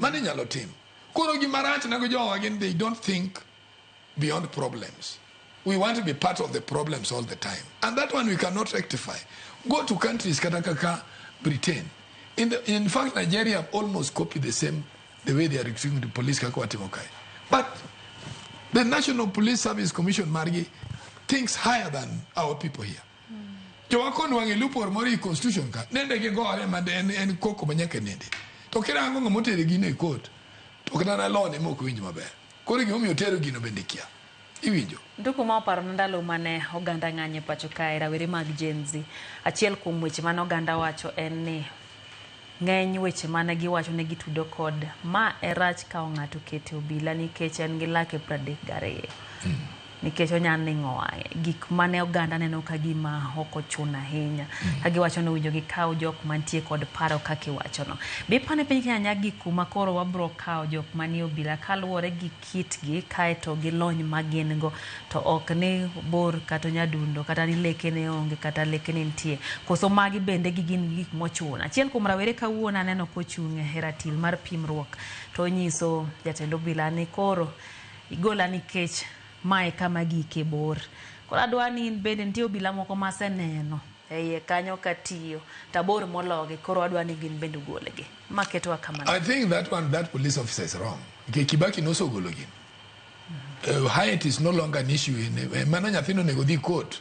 Mani nyalo tim. Koro gimarach na go again, they don't think beyond problems. We want to be part of the problems all the time. And that one we cannot rectify. Go to countries katakaka Britain. In fact, Nigeria have almost copied the way they are recruiting the police. But the National Police Service Commission, Margi, thinks higher than our people here. Jowakon wangi lupo mori constitution ka. Nende ke go ale mande en koko manyake nende. Tokera ango ngamote de gine court. Tokera na law ne moko winjo maber. Kori gi omiyo tero gino bendikia. Iwinjo. Nduku ma oparo ndalo mane oganda ng'anye pacho kae rawere mag Gen Z. Achiel kuom weche mane oganda wacho en ni ng'eny weche mane giwacho ne gitudo kod ma erach ka ng'ato kete obila nikech en gi lake 32. Nikech onyalo ning'o wang'e. Gik mane oganda neno ka gima ok ochuno ahinya. Ka giwacho no winjo gikaw jok mantie kod paro kaka iwacho no. Be pane piny Kenya gik kuma koro wabro kaw jok manie obila kaluwore gi kitgi kaeto gi lony magin go to ok ni bor kata nyadundo kata ni leke ne onge kata leke ne nitie. Koso magi bende gin gik mochuno. Achiel kuom rawere kawuono aneno kochung' e ratil mar pimruok to nyiso jatend obila ni koro igola nikech mae kama gike bor. Kora adwani bende nitie obila moko maseneno eye kanyo katiyo tabor mologi koro adwani gin bende golegi. Maketo kamano. I think that police officer is wrong. Kibaki no so gologin. Height is no longer an issue in mano nyathino nego dhi court.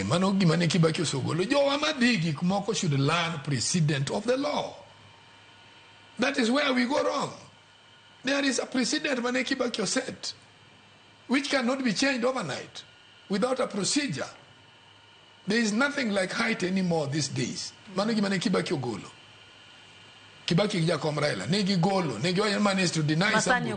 Mano gima ne Kibaki osogolo. Jowa madigi kumoko should learn precedent of the law. That is where we go wrong. There is a precedent mane Kibaki set, which cannot be changed overnight without a procedure. There is nothing like height anymore these days. Mano gimane Kibaki ogolo. Kibaki Jacob Raila. Negi golo. Negi oyan man is to deny somebody.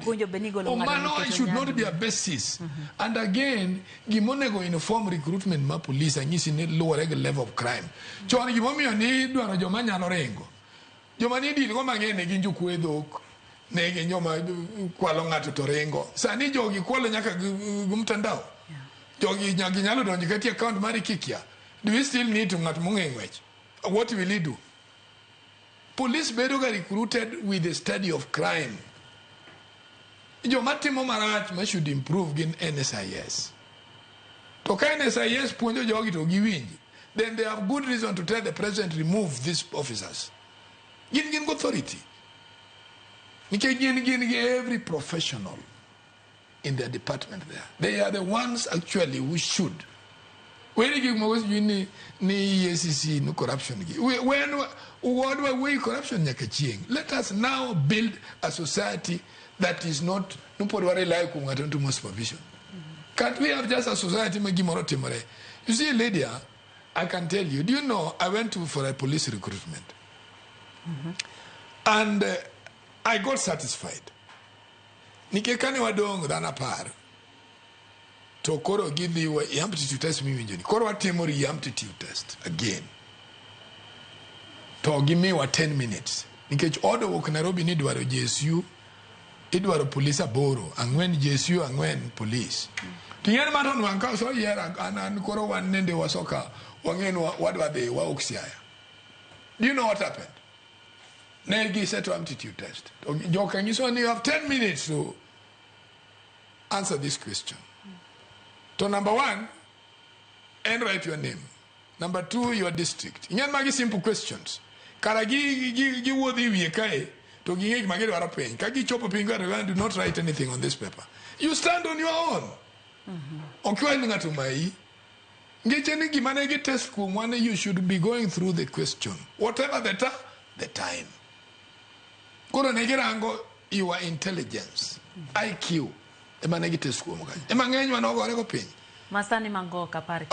Mano should not be a basis. And again, gimonego uniform recruitment ma police and is in a lower level of crime. Choni gimomi ani duano jomanya no rengo. Jomani di ngoma ngene ginju kuedok. Negi nyoma kwalo ng'ato to rengo. Sani jogi kwalo nyaka gumtandao. Jogi nyalo donji kati account mari kikia. Do we still need to ng'at ngwech? What will he do? Police bedo ga recruited with the study of crime. Jo matimo marach ma should improve in NSIS. To ka NSIS puonjo jogi to giwinji, then they have good reason to tell the president remove these officers. Gin authority. Every professional in their department there. They are the ones actually who should. When you give me EACC no corruption. When corruption let us now build a society that is not no supervision. Can't we have just a society? You see, Lydia, I can tell you. Do you know I went for a police recruitment, and I got satisfied. Nikekane wadong dana par. To koro give you a aptitude test me winjoni. Koro watemori aptitude test again. To give me 10 minutes. Nikech order wok Nairobi ni dwaro JSU, idwaro police aboro, angwen JSU, angwen police. Tiyan maton wanka so yera anan koro wan nende wasoka wangen wadwa de wa oksiaya. Do you know what happened? Negi set to aptitude test. Jokan, you have 10 minutes to answer this question. So number 1, and write your name. Number 2, your district. Inyan magi simple questions. Karagi gi wodi wiye kai to gi magi wara pen. Kagi chopo pinga do not write anything on this paper. You stand on your own. Okwa ninga tumai. Ngecheni gimane gi test ku one you should be going through the question. Whatever the time. Koro negirango your intelligence, IQ. Ema negite school mo kanyo. Ema ng'eny manogore go piny. Masani mango kapare.